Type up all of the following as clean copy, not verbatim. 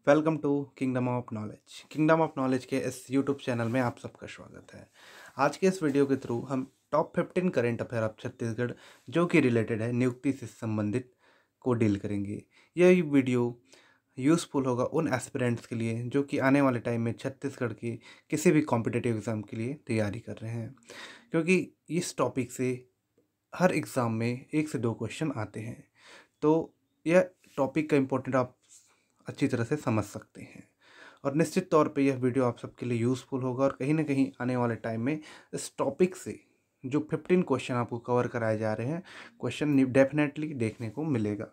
Welcome to kingdom of knowledge. Kingdom of knowledge के इस YouTube channel में आप सबका स्वागत है। आज के इस वीडियो के थ्रू हम top 15 current affair of Chhattisgarh जो कि रिलेटेड है नियुक्ति से संबंधित को डील करेंगे। यह वीडियो यूज़फुल होगा उन एस्पिरेंट्स के लिए जो कि आने वाले टाइम में छत्तीसगढ़ की किसी भी कॉम्पिटिटिव एग्ज़ाम के लिए तैयारी कर रहे हैं, क्योंकि इस टॉपिक से हर एग्ज़ाम में 1 से 2 क्वेश्चन आते हैं। तो यह टॉपिक का इम्पोर्टेंट आप अच्छी तरह से समझ सकते हैं और निश्चित तौर पे यह वीडियो आप सबके लिए यूज़फुल होगा और कहीं ना कहीं आने वाले टाइम में इस टॉपिक से जो 15 क्वेश्चन आपको कवर कराए जा रहे हैं, क्वेश्चन डेफिनेटली देखने को मिलेगा।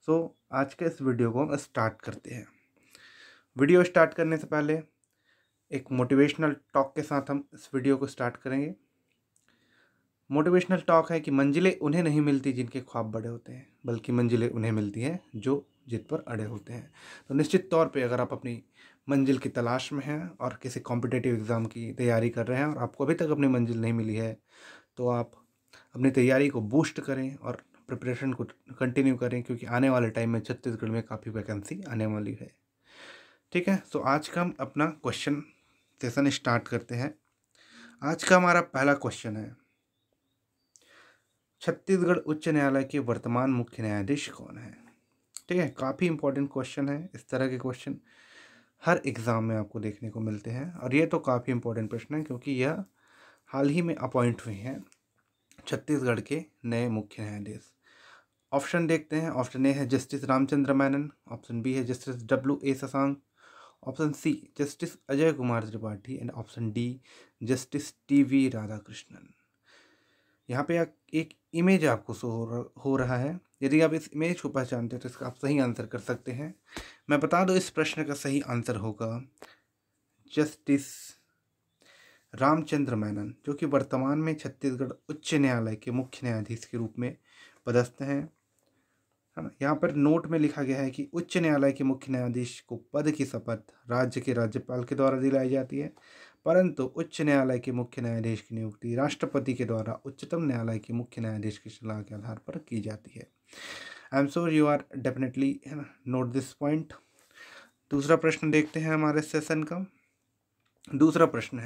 सो आज के इस वीडियो को हम स्टार्ट करते हैं। वीडियो स्टार्ट करने से पहले एक मोटिवेशनल टॉक के साथ हम इस वीडियो को स्टार्ट करेंगे। मोटिवेशनल टॉक है कि मंजिलें उन्हें नहीं मिलती जिनके ख्वाब बड़े होते हैं, बल्कि मंजिलें उन्हें मिलती हैं जो जिद पर अड़े होते हैं। तो निश्चित तौर पे अगर आप अपनी मंजिल की तलाश में हैं और किसी कॉम्पिटिटिव एग्ज़ाम की तैयारी कर रहे हैं और आपको अभी तक अपनी मंजिल नहीं मिली है, तो आप अपनी तैयारी को बूस्ट करें और प्रिपरेशन को कंटिन्यू करें, क्योंकि आने वाले टाइम में छत्तीसगढ़ में काफ़ी वैकेंसी आने वाली है। ठीक है, तो आज का हम अपना क्वेश्चन सेशन स्टार्ट करते हैं। आज का हमारा पहला क्वेश्चन है, छत्तीसगढ़ उच्च न्यायालय के वर्तमान मुख्य न्यायाधीश कौन है? ठीक है, काफ़ी इंपॉर्टेंट क्वेश्चन है। इस तरह के क्वेश्चन हर एग्ज़ाम में आपको देखने को मिलते हैं और ये तो काफ़ी इंपॉर्टेंट प्रश्न है, क्योंकि यह हाल ही में अपॉइंट हुए हैं छत्तीसगढ़ के नए मुख्य न्यायाधीश। ऑप्शन देखते हैं। ऑप्शन ए है justice Ramchandra Menon, option B है justice W.A. Shashank, option C justice Ajay Kumar Tripathi and option D justice T.V. Radhakrishnan. यहाँ पे एक इमेज आपको शो हो रहा है। यदि आप इस इमेज को पहचानते हैं तो इसका आप सही आंसर कर सकते हैं। मैं बता दूं, इस प्रश्न का सही आंसर होगा जस्टिस रामचंद्र मेनन, जो कि वर्तमान में छत्तीसगढ़ उच्च न्यायालय के मुख्य न्यायाधीश के रूप में पदस्थ हैं, है ना। यहाँ पर नोट में लिखा गया है कि उच्च न्यायालय के मुख्य न्यायाधीश को पद की शपथ राज्य के राज्यपाल के द्वारा दिलाई जाती है, परंतु उच्च न्यायालय के मुख्य न्यायाधीश की नियुक्ति राष्ट्रपति के द्वारा उच्चतम न्यायालय के मुख्य न्यायाधीश की सलाह के आधार पर की जाती है। I am sure you are definitely, है ना, नोट दिस पॉइंट। दूसरा प्रश्न देखते हैं हमारे सेशन का। दूसरा प्रश्न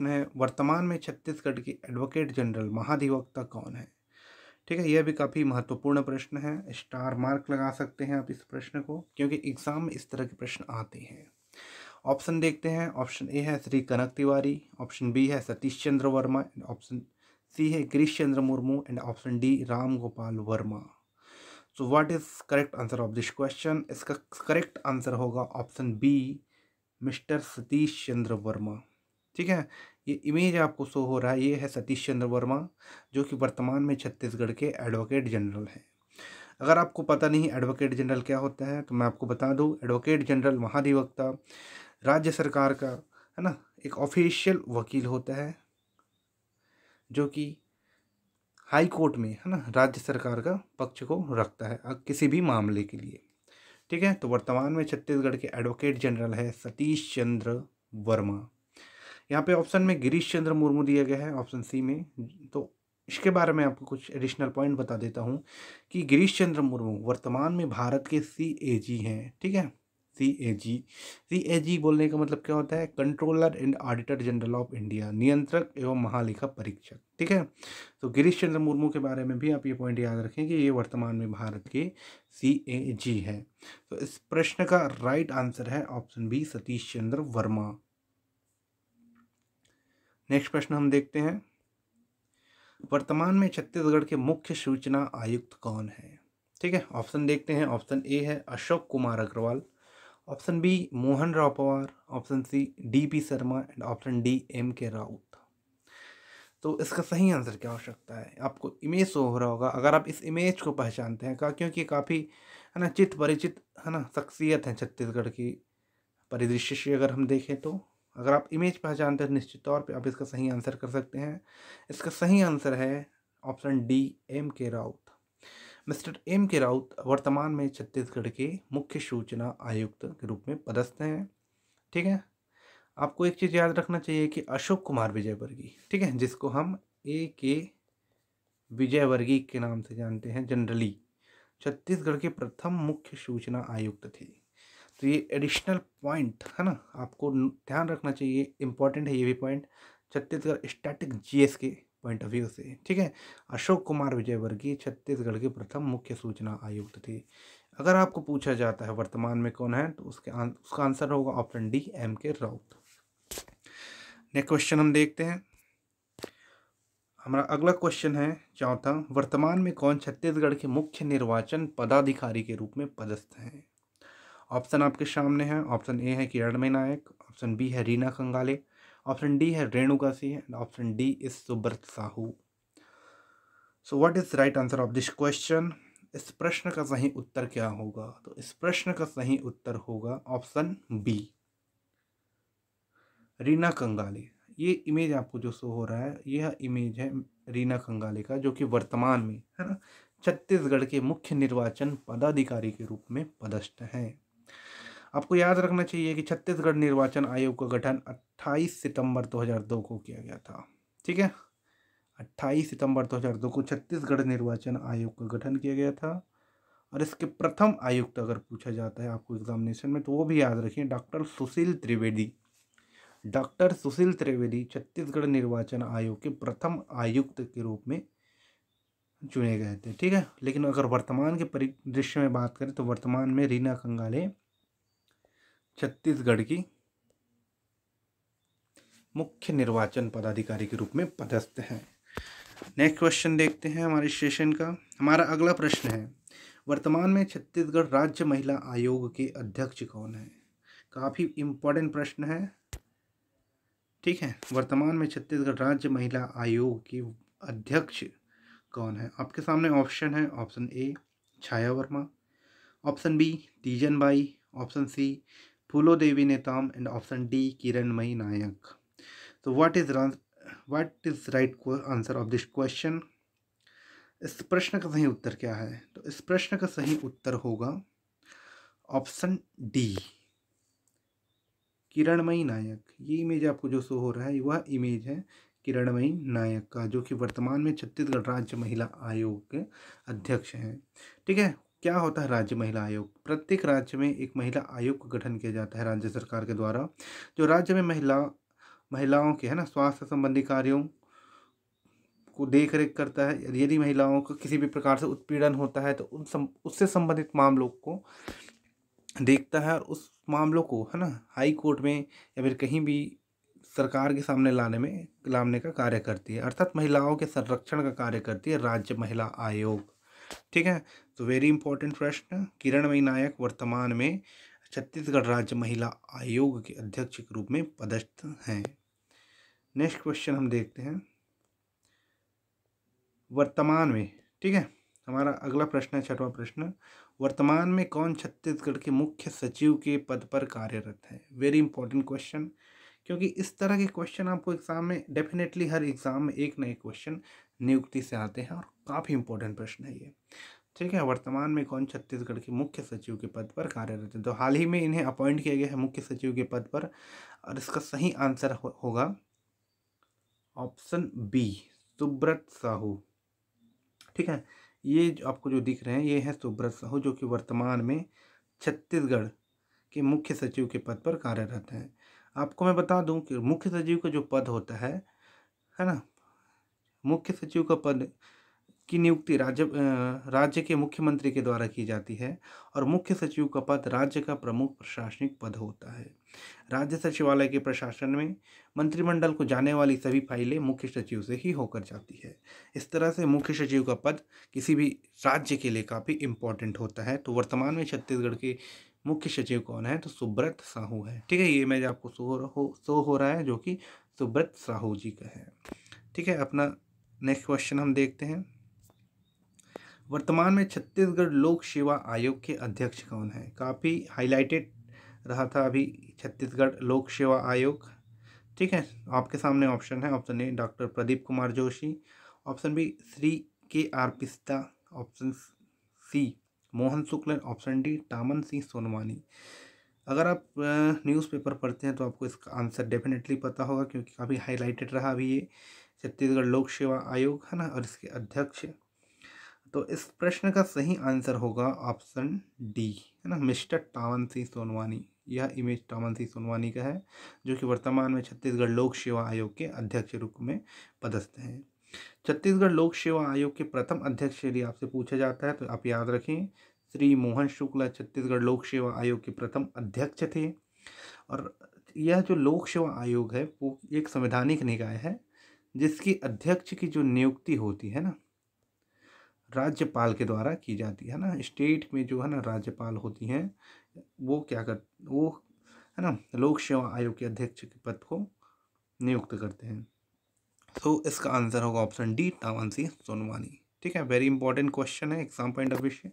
है वर्तमान में छत्तीसगढ़ के एडवोकेट जनरल महाधिवक्ता कौन है? ठीक है, यह भी काफ़ी महत्वपूर्ण प्रश्न है। स्टार मार्क लगा सकते हैं आप इस प्रश्न को, क्योंकि एग्जाम में इस तरह के प्रश्न आते हैं। ऑप्शन देखते हैं। ऑप्शन ए है श्री कनक तिवारी, ऑप्शन बी है सतीश चंद्र वर्मा, ऑप्शन सी है Girish Chandra Murmu and option D Ram Gopal Verma. So what is correct answer of this question? इसका करेक्ट आंसर होगा option B, mister Satish Chandra Verma. ठीक है, ये इमेज आपको शो हो रहा है, ये है सतीश चंद्र वर्मा, जो कि वर्तमान में छत्तीसगढ़ के एडवोकेट जनरल हैं। अगर आपको पता नहीं एडवोकेट जनरल क्या होता है, तो मैं आपको बता दूं, एडवोकेट जनरल महाधिवक्ता राज्य सरकार का, है ना, एक ऑफिशियल वकील होता है, जो कि हाई कोर्ट में, है ना, राज्य सरकार का पक्ष को रखता है किसी भी मामले के लिए। ठीक है, तो वर्तमान में छत्तीसगढ़ के एडवोकेट जनरल है सतीश चंद्र वर्मा। यहाँ पे ऑप्शन में गिरीश चंद्र मुर्मू दिया गया है, ऑप्शन सी में। तो इसके बारे में आपको कुछ एडिशनल पॉइंट बता देता हूँ कि गिरीश चंद्र मुर्मू वर्तमान में भारत के CAG हैं। ठीक है, CAG बोलने का मतलब क्या होता है? Controller and auditor general of India, नियंत्रक एवं महालेखा परीक्षक। ठीक है, तो गिरीश चंद्र मुर्मू के बारे में भी आप ये पॉइंट याद रखें कि ये वर्तमान में भारत के CAG है। तो इस प्रश्न का राइट आंसर है option B, Satish Chandra Verma. Next प्रश्न हम देखते हैं, वर्तमान में छत्तीसगढ़ के मुख्य सूचना आयुक्त कौन है? ठीक है, ऑप्शन देखते हैं। ऑप्शन ए है Ashok Kumar Agarwal, option B Mohan Rao Pawar, option C DP Sharma and option D MK Raut. तो इसका सही आंसर क्या हो सकता है? आपको इमेज शो हो रहा होगा, अगर आप इस इमेज को पहचानते हैं, क्योंकि काफ़ी, है ना, चित परिचित, है ना, शख्सियत है छत्तीसगढ़ की परिदृश्य से अगर हम देखें तो। अगर आप इमेज पहचानते हैं निश्चित तौर पे आप इसका सही आंसर कर सकते हैं। इसका सही आंसर है option D, MK Raut. Mister MK Raut वर्तमान में छत्तीसगढ़ के मुख्य सूचना आयुक्त के रूप में पदस्थ हैं। ठीक है, आपको एक चीज़ याद रखना चाहिए कि अशोक कुमार विजयवर्गीय, ठीक है, जिसको हम AK विजयवर्गीय के नाम से जानते हैं जनरली, छत्तीसगढ़ के प्रथम मुख्य सूचना आयुक्त थे। तो ये एडिशनल पॉइंट है ना, आपको ध्यान रखना चाहिए, इंपॉर्टेंट है ये भी पॉइंट छत्तीसगढ़ स्टैटिक जीएस के पॉइंट ऑफ व्यू से। ठीक है, अशोक कुमार विजयवर्गीय छत्तीसगढ़ के प्रथम मुख्य सूचना आयुक्त थे। अगर आपको पूछा जाता है वर्तमान में कौन है, तो उसका आंसर होगा ऑप्शन डी, एम के राउत। नेक्स्ट क्वेश्चन हम देखते हैं। हमारा अगला क्वेश्चन है चौथा, वर्तमान में कौन छत्तीसगढ़ के मुख्य निर्वाचन पदाधिकारी के रूप में पदस्थ हैं। ऑप्शन आपके सामने है। ऑप्शन ए है किरणमयी नायक, ऑप्शन बी है रीना कंगाले, ऑप्शन डी है Renuka Singh and option D is Subrata Sahu. So what is right answer of this question. इस प्रश्न का सही उत्तर क्या होगा, तो इस प्रश्न का सही उत्तर होगा ऑप्शन बी, रीना कंगाले। ये इमेज आपको जो शो हो रहा है, यह इमेज है रीना कंगाले का, जो कि वर्तमान में है ना छत्तीसगढ़ के मुख्य निर्वाचन पदाधिकारी के रूप में पदस्थ हैं। आपको याद रखना चाहिए कि छत्तीसगढ़ निर्वाचन आयोग का गठन 28 सितंबर 2002 को किया गया था। ठीक है, 28 सितंबर 2002 को छत्तीसगढ़ निर्वाचन आयोग का गठन किया गया था। और इसके प्रथम आयुक्त अगर पूछा जाता है आपको एग्जामिनेशन में, तो वो भी याद रखिए, डॉक्टर सुशील त्रिवेदी। डॉक्टर सुशील त्रिवेदी छत्तीसगढ़ निर्वाचन आयोग के प्रथम आयुक्त के रूप में चुने गए थे। ठीक है, लेकिन अगर वर्तमान के परिदृश्य में बात करें तो वर्तमान में रीना कंगाले छत्तीसगढ़ की मुख्य निर्वाचन पदाधिकारी के रूप में पदस्थ हैं। नेक्स्ट क्वेश्चन देखते हैं हमारे सेशन का। हमारा अगला प्रश्न है, वर्तमान में छत्तीसगढ़ राज्य महिला आयोग के अध्यक्ष कौन है। काफ़ी इम्पोर्टेंट प्रश्न है। ठीक है, वर्तमान में छत्तीसगढ़ राज्य महिला आयोग की अध्यक्ष कौन है। आपके सामने ऑप्शन है। Option A Chhaya Verma, option B Teejan Bai, option C Phoolo Devi Netam and option D Kiranmayi Nayak. तो what is right answer of this question. इस प्रश्न का सही उत्तर क्या है, तो इस प्रश्न का सही उत्तर होगा ऑप्शन डी, किरणमयी नायक। ये इमेज आपको जो शो हो रहा है वह इमेज है किरणमयी नायक का, जो कि वर्तमान में छत्तीसगढ़ राज्य महिला आयोग के अध्यक्ष हैं। ठीक है, क्या होता है राज्य महिला आयोग। प्रत्येक राज्य में एक महिला आयोग का गठन किया जाता है राज्य सरकार के द्वारा, जो राज्य में महिलाओं के है ना स्वास्थ्य संबंधी कार्यों को देख रेख करता है। यदि महिलाओं को किसी भी प्रकार से उत्पीड़न होता है तो उससे संबंधित मामलों को देखता है और उस मामलों को है ना हाई कोर्ट में या फिर कहीं भी सरकार के सामने लाने का कार्य करती है, अर्थात महिलाओं के संरक्षण का कार्य करती है राज्य महिला आयोग। ठीक है, तो वेरी इंपॉर्टेंट प्रश्न। किरणमयी नायक वर्तमान में छत्तीसगढ़ राज्य महिला आयोग के अध्यक्ष के रूप में पदस्थ हैं। नेक्स्ट क्वेश्चन हम देखते हैं वर्तमान में। ठीक है, हमारा अगला प्रश्न है छठवां प्रश्न, वर्तमान में कौन छत्तीसगढ़ के मुख्य सचिव के पद पर कार्यरत है। वेरी इंपॉर्टेंट क्वेश्चन, क्योंकि इस तरह के क्वेश्चन आपको एग्जाम में डेफिनेटली हर एग्जाम में एक न एक क्वेश्चन नियुक्ति से आते हैं और काफ़ी इंपॉर्टेंट प्रश्न है ये। ठीक है, वर्तमान में कौन छत्तीसगढ़ के मुख्य सचिव के पद पर कार्यरत है। तो हाल ही में इन्हें अपॉइंट किया गया है मुख्य सचिव के पद पर, और इसका सही आंसर होगा ऑप्शन बी, सुब्रत साहू। ठीक है, ये जो आपको जो दिख रहे हैं ये है सुब्रत साहू, जो कि वर्तमान में छत्तीसगढ़ के मुख्य सचिव के पद पर कार्यरत हैं। आपको मैं बता दूं कि मुख्य सचिव का जो पद होता है ना, मुख्य सचिव का पद की नियुक्ति राज्य के मुख्यमंत्री के द्वारा की जाती है, और मुख्य सचिव का पद राज्य का प्रमुख प्रशासनिक पद होता है। राज्य सचिवालय के प्रशासन में मंत्रिमंडल को जाने वाली सभी फाइलें मुख्य सचिव से ही होकर जाती है। इस तरह से मुख्य सचिव का पद किसी भी राज्य के लिए काफ़ी इम्पोर्टेंट होता है। तो वर्तमान में छत्तीसगढ़ के मुख्य सचिव कौन है, तो सुब्रत साहू है। ठीक है, ये इमेज आपको शो हो रहा है जो कि सुब्रत साहू जी का है। ठीक है, अपना नेक्स्ट क्वेश्चन हम देखते हैं, वर्तमान में छत्तीसगढ़ लोक सेवा आयोग के अध्यक्ष कौन है। काफ़ी हाईलाइटेड रहा था अभी छत्तीसगढ़ लोक सेवा आयोग। ठीक है, आपके सामने ऑप्शन है। Option A doctor Pradeep Kumar Joshi, option B Shri KR Pista, option C Mohan Shukla, option D Taman Singh Sonwani. अगर आप न्यूज़पेपर पढ़ते हैं तो आपको इसका आंसर डेफिनेटली पता होगा, क्योंकि काफ़ी हाईलाइटेड रहा अभी ये छत्तीसगढ़ लोक सेवा आयोग है ना, और इसके अध्यक्ष तो इस प्रश्न का सही आंसर होगा ऑप्शन डी, है ना, मिस्टर तावन सिंह सोनवानी। यह इमेज तावन सिंह सोनवानी का है, जो कि वर्तमान में छत्तीसगढ़ लोक सेवा आयोग के अध्यक्ष के रूप में पदस्थ हैं। छत्तीसगढ़ लोक सेवा आयोग के प्रथम अध्यक्ष यदि आपसे पूछा जाता है तो आप याद रखें, श्री मोहन शुक्ला छत्तीसगढ़ लोक सेवा आयोग के प्रथम अध्यक्ष थे। और यह जो लोक सेवा आयोग है वो एक संवैधानिक निकाय है, जिसकी अध्यक्ष की जो नियुक्ति होती है ना, राज्यपाल के द्वारा की जाती है ना। स्टेट में जो है ना राज्यपाल होती हैं, वो क्या कर वो है ना लोक सेवा आयोग के अध्यक्ष के पद को नियुक्त करते हैं। तो इसका आंसर होगा ऑप्शन डी, तावन सिंह सोनवानी। ठीक है, वेरी इंपॉर्टेंट क्वेश्चन है एग्जाम पॉइंट ऑफ व्यू से,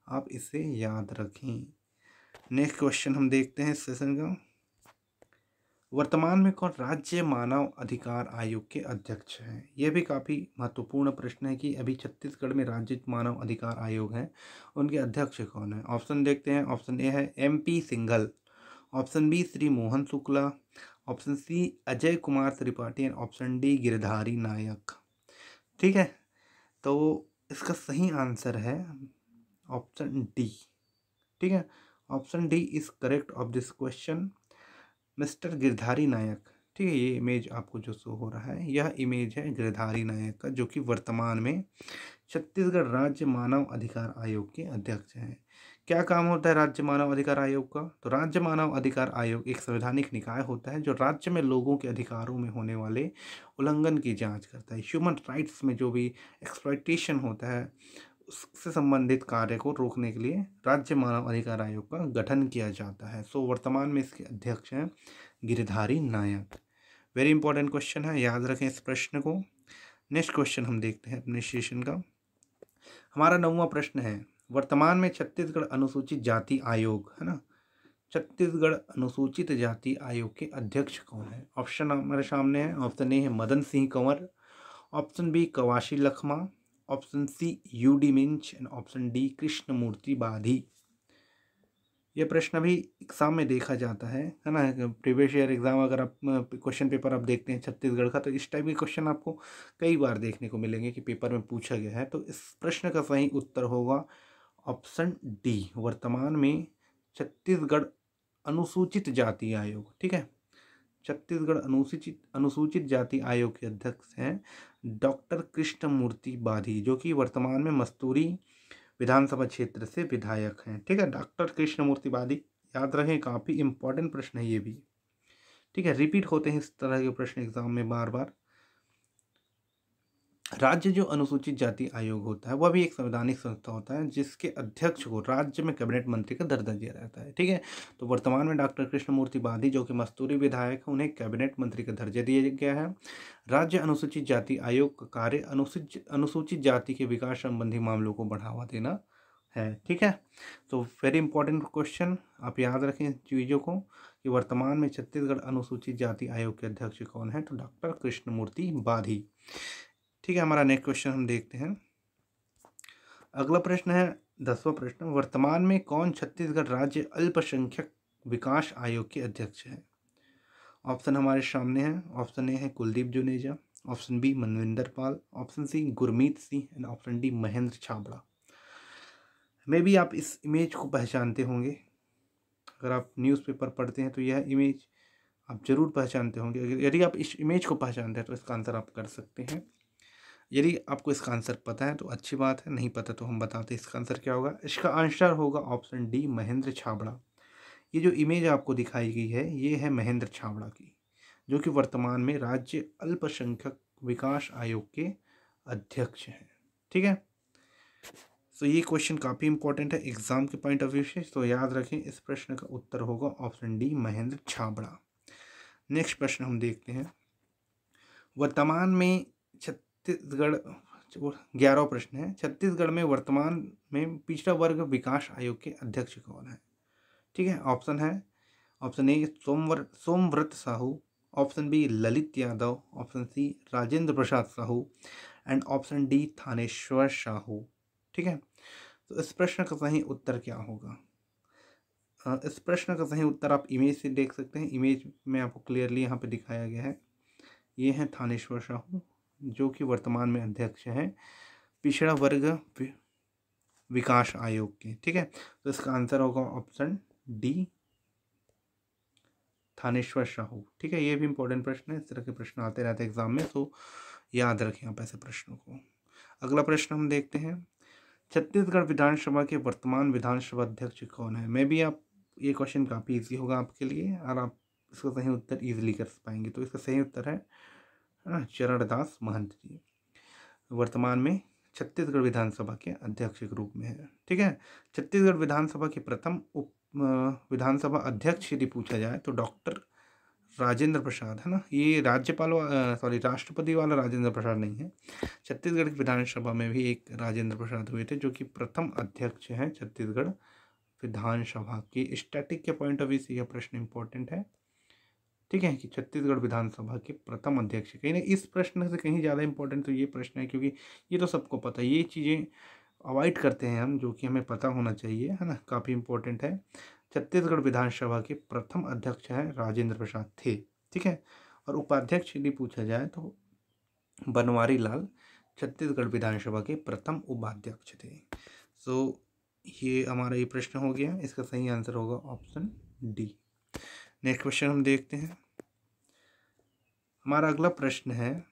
आप इसे याद रखें। नेक्स्ट क्वेश्चन हम देखते हैं इस सेशन का। वर्तमान में कौन राज्य मानव अधिकार आयोग के अध्यक्ष हैं? यह भी काफ़ी महत्वपूर्ण प्रश्न है कि अभी छत्तीसगढ़ में राज्य मानव अधिकार आयोग है, उनके अध्यक्ष कौन है। ऑप्शन देखते हैं। ऑप्शन ए है MP Singhal, option B Shri Mohan Shukla, option C Ajay Kumar Tripathi and option D Girdhari Nayak. ठीक है, तो इसका सही आंसर है ऑप्शन डी। ठीक है, option D is correct of this question, mister Girdhari Nayak. ठीक है, ये इमेज आपको जो शो हो रहा है, यह इमेज है गिरधारी नायक का, जो कि वर्तमान में छत्तीसगढ़ राज्य मानव अधिकार आयोग के अध्यक्ष हैं। क्या काम होता है राज्य मानव अधिकार आयोग का? तो राज्य मानव अधिकार आयोग एक संवैधानिक निकाय होता है जो राज्य में लोगों के अधिकारों में होने वाले उल्लंघन की जांच करता है। ह्यूमन राइट्स में जो भी एक्सप्लॉयटेशन होता है उससे संबंधित कार्य को रोकने के लिए राज्य मानव अधिकार आयोग का गठन किया जाता है। सो वर्तमान में इसके अध्यक्ष हैं गिरधारी नायक। वेरी इंपॉर्टेंट क्वेश्चन है, याद रखें इस प्रश्न को। नेक्स्ट क्वेश्चन हम देखते हैं अपने सेशन का। हमारा 9वां प्रश्न है, वर्तमान में छत्तीसगढ़ अनुसूचित जाति आयोग, है ना, छत्तीसगढ़ अनुसूचित जाति आयोग के अध्यक्ष कौन है? ऑप्शन हमारे सामने है। ऑप्शन ए है Madan Singh Kanwar, option B Kawasi Lakhma, option C UD Minj and option D Krishnamurthy Badhi. यह प्रश्न भी एग्जाम में देखा जाता है ना, प्रीवियस ईयर एग्जाम अगर आप क्वेश्चन पेपर आप देखते हैं छत्तीसगढ़ का, तो इस टाइप के क्वेश्चन आपको कई बार देखने को मिलेंगे कि पेपर में पूछा गया है। तो इस प्रश्न का सही उत्तर होगा ऑप्शन डी, वर्तमान में छत्तीसगढ़ अनुसूचित जाति आयोग। ठीक है, छत्तीसगढ़ अनुसूचित जाति आयोग के अध्यक्ष हैं डॉक्टर कृष्णमूर्ति बाधी, जो कि वर्तमान में मस्तूरी विधानसभा क्षेत्र से विधायक हैं। ठीक है, डॉक्टर कृष्णमूर्ति बाधी, याद रखें, काफ़ी इंपॉर्टेंट प्रश्न है ये भी। ठीक है, रिपीट होते हैं इस तरह के प्रश्न एग्जाम में बार बार। राज्य जो अनुसूचित जाति आयोग होता है वह भी एक संवैधानिक संस्था होता है, जिसके अध्यक्ष को राज्य में कैबिनेट मंत्री का दर्जा दिया जाता है। ठीक है, तो वर्तमान में डॉक्टर कृष्णमूर्ति बाधी, जो कि मस्तूरी विधायक है, उन्हें कैबिनेट मंत्री का दर्जा दिया गया है। राज्य अनुसूचित जाति आयोग का कार्य अनुसूचित जाति के विकास संबंधी मामलों को बढ़ावा देना है। ठीक है, तो वेरी इंपॉर्टेंट क्वेश्चन, आप याद रखें चीज़ों को कि वर्तमान में छत्तीसगढ़ अनुसूचित जाति आयोग के अध्यक्ष कौन है, तो डॉक्टर कृष्णमूर्ति बाधी। ठीक है, हमारा नेक्स्ट क्वेश्चन हम देखते हैं। अगला प्रश्न है 10वां प्रश्न, वर्तमान में कौन छत्तीसगढ़ राज्य अल्पसंख्यक विकास आयोग के अध्यक्ष है? ऑप्शन हमारे सामने है। ऑप्शन ए है Kuldeep Juneja, option B Manvinder Pal, option C Gurmeet Singh and option D Mahendra Chhabra. मे भी आप इस इमेज को पहचानते होंगे, अगर आप न्यूज़पेपर पढ़ते हैं तो यह इमेज आप जरूर पहचानते होंगे। यदि आप इस इमेज को पहचानते हैं तो इसका आंसर आप कर सकते हैं। यदि आपको इसका आंसर पता है तो अच्छी बात है, नहीं पता तो हम बताते हैं इसका आंसर क्या होगा। इसका आंसर होगा ऑप्शन डी महेंद्र छाबड़ा। ये जो इमेज आपको दिखाई गई है ये है महेंद्र छाबड़ा की, जो कि वर्तमान में राज्य अल्पसंख्यक विकास आयोग के अध्यक्ष हैं। ठीक है, तो ये क्वेश्चन काफ़ी इंपॉर्टेंट है एग्जाम के पॉइंट ऑफ व्यू से, तो याद रखें इस प्रश्न का उत्तर होगा option D Mahendra Chhabra. Next प्रश्न हम देखते हैं। वर्तमान में छत्तीसगढ़ 11वां प्रश्न है, छत्तीसगढ़ में वर्तमान में पिछड़ा वर्ग विकास आयोग के अध्यक्ष कौन है? ठीक है, ऑप्शन है। Option A Somvrat Sahu, option B Lalit Yadav, option C Rajendra Prasad Sahu and option D Thaneshwar Sahu. ठीक है, तो इस प्रश्न का सही उत्तर क्या होगा? इस प्रश्न का सही उत्तर आप इमेज से देख सकते हैं। इमेज में आपको क्लियरली यहाँ पे दिखाया गया है, ये हैं थानेश्वर साहू, जो कि वर्तमान में अध्यक्ष हैं पिछड़ा वर्ग विकास आयोग के। ठीक है, तो इसका आंसर होगा ऑप्शन डी, थानेश्वर साहू। ठीक है, ये भी इंपॉर्टेंट प्रश्न है, इस तरह के प्रश्न आते रहते हैं एग्जाम में, तो याद रखें आप ऐसे प्रश्नों को। अगला प्रश्न हम देखते हैं, छत्तीसगढ़ विधानसभा के वर्तमान विधानसभा अध्यक्ष कौन है? मैं भी आप ये क्वेश्चन काफ़ी इजी होगा आपके लिए और आप इसका सही उत्तर इजीली कर पाएंगे। तो इसका सही उत्तर है चरणदास महंत जी, वर्तमान में छत्तीसगढ़ विधानसभा के अध्यक्ष के रूप में है। ठीक है, छत्तीसगढ़ विधानसभा के प्रथम विधानसभा अध्यक्ष यदि पूछा जाए तो डॉक्टर राजेंद्र प्रसाद है ना, ये राज्यपाल सॉरी राष्ट्रपति वाला राजेंद्र प्रसाद नहीं है। छत्तीसगढ़ की विधानसभा में भी एक राजेंद्र प्रसाद हुए थे जो कि प्रथम अध्यक्ष हैं छत्तीसगढ़ विधानसभा की। स्टैटिक के पॉइंट ऑफ व्यू से यह प्रश्न इंपॉर्टेंट है। ठीक है, कि छत्तीसगढ़ विधानसभा के प्रथम अध्यक्ष, कहीं ना इस प्रश्न से कहीं ज़्यादा इंपॉर्टेंट तो ये प्रश्न है, क्योंकि ये तो सबको पता है, ये चीज़ें अवॉइड करते हैं हम जो कि हमें पता होना चाहिए, है ना, काफ़ी इंपॉर्टेंट है। छत्तीसगढ़ विधानसभा के प्रथम अध्यक्ष हैं राजेंद्र प्रसाद थे। ठीक है, और उपाध्यक्ष यदि पूछा जाए तो बनवारी लाल छत्तीसगढ़ विधानसभा के प्रथम उपाध्यक्ष थे। सो ये हमारा ये प्रश्न हो गया, इसका सही आंसर होगा ऑप्शन डी। नेक्स्ट क्वेश्चन हम देखते हैं, हमारा अगला प्रश्न है,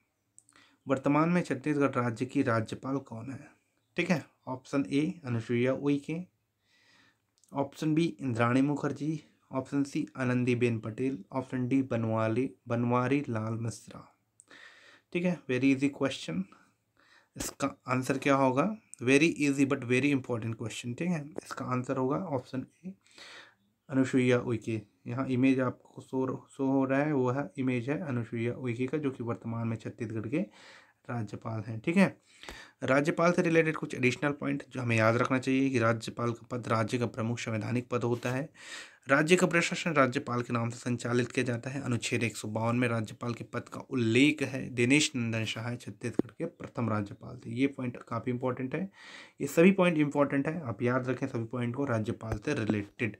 वर्तमान में छत्तीसगढ़ राज्य की राज्यपाल कौन है? ठीक है, option A Anusuiya Uikey, option B Indrani Mukherjee, option C Anandiben Patel, option D Banwari Lal Mishra. ठीक है, वेरी इजी क्वेश्चन, इसका आंसर क्या होगा? Very easy but very important question. ठीक है, इसका आंसर होगा ऑप्शन ए अनुसुईया उइके। यहाँ इमेज आपको शो हो रहा है, वो है इमेज है अनुसुईया उइके का, जो कि वर्तमान में छत्तीसगढ़ के राज्यपाल हैं। ठीक है, राज्यपाल से रिलेटेड कुछ एडिशनल पॉइंट जो हमें याद रखना चाहिए कि राज्यपाल का पद राज्य का प्रमुख संवैधानिक पद होता है। राज्य का प्रशासन राज्यपाल के नाम से संचालित किया जाता है। अनुच्छेद 152 में राज्यपाल के पद का उल्लेख है। दिनेश नंदन शाह छत्तीसगढ़ के प्रथम राज्यपाल थे। ये पॉइंट काफ़ी इंपॉर्टेंट है, ये सभी पॉइंट इंपॉर्टेंट है, आप याद रखें सभी पॉइंट को राज्यपाल से रिलेटेड।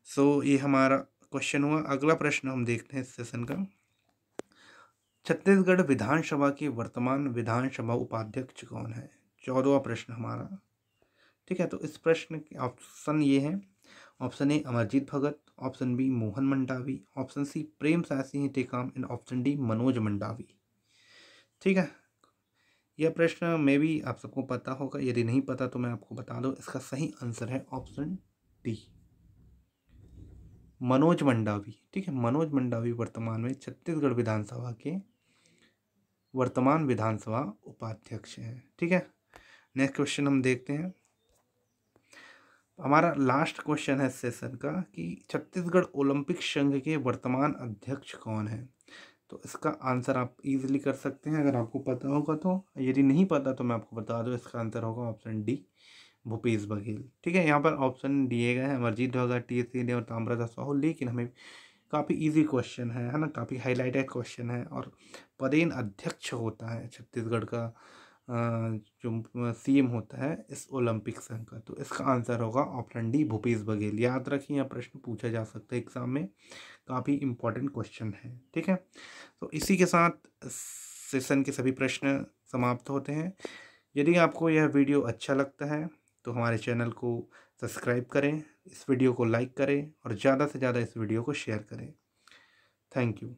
सो ये हमारा क्वेश्चन हुआ। अगला प्रश्न हम देखते हैं इस सेशन का, छत्तीसगढ़ विधानसभा के वर्तमान विधानसभा उपाध्यक्ष कौन है? 14वां प्रश्न हमारा। ठीक है, तो इस प्रश्न के ऑप्शन ये है, option A Amarjeet Bhagat, option B Mohan Mandavi, option C Prem Sai Tekam and option D Manoj Mandavi. ठीक है, यह प्रश्न में भी आप सबको पता होगा, यदि नहीं पता तो मैं आपको बता दूं, इसका सही आंसर है ऑप्शन डी, मनोज मंडावी। ठीक है, मनोज मंडावी वर्तमान में छत्तीसगढ़ विधानसभा के वर्तमान विधानसभा उपाध्यक्ष हैं। ठीक है, नेक्स्ट क्वेश्चन हम देखते हैं, हमारा लास्ट क्वेश्चन है सेशन का कि छत्तीसगढ़ ओलंपिक संघ के वर्तमान अध्यक्ष कौन है? तो इसका आंसर आप इजीली कर सकते हैं अगर आपको पता होगा तो, यदि नहीं पता तो मैं आपको बता दूं, इसका आंसर होगा ऑप्शन डी, भूपेश बघेल। ठीक है, यहाँ पर ऑप्शन दिए गए हैं अमरजीत भगत, टी एस सिंह और ताम्रध्वज साहू, लेकिन हमें काफ़ी इजी क्वेश्चन है ना, काफ़ी हाईलाइटेड क्वेश्चन है, और पदेन अध्यक्ष होता है छत्तीसगढ़ का जो सीएम होता है इस ओलंपिक संघ का, तो इसका आंसर होगा ऑप्शन डी, भूपेश बघेल। याद रखिए, यह प्रश्न पूछा जा सकता है एग्जाम में, काफ़ी इंपॉर्टेंट क्वेश्चन है। ठीक है, तो इसी के साथ सेशन के सभी प्रश्न समाप्त होते हैं। यदि आपको यह वीडियो अच्छा लगता है तो हमारे चैनल को सब्सक्राइब करें, इस वीडियो को लाइक करें और ज़्यादा से ज़्यादा इस वीडियो को शेयर करें। Thank you.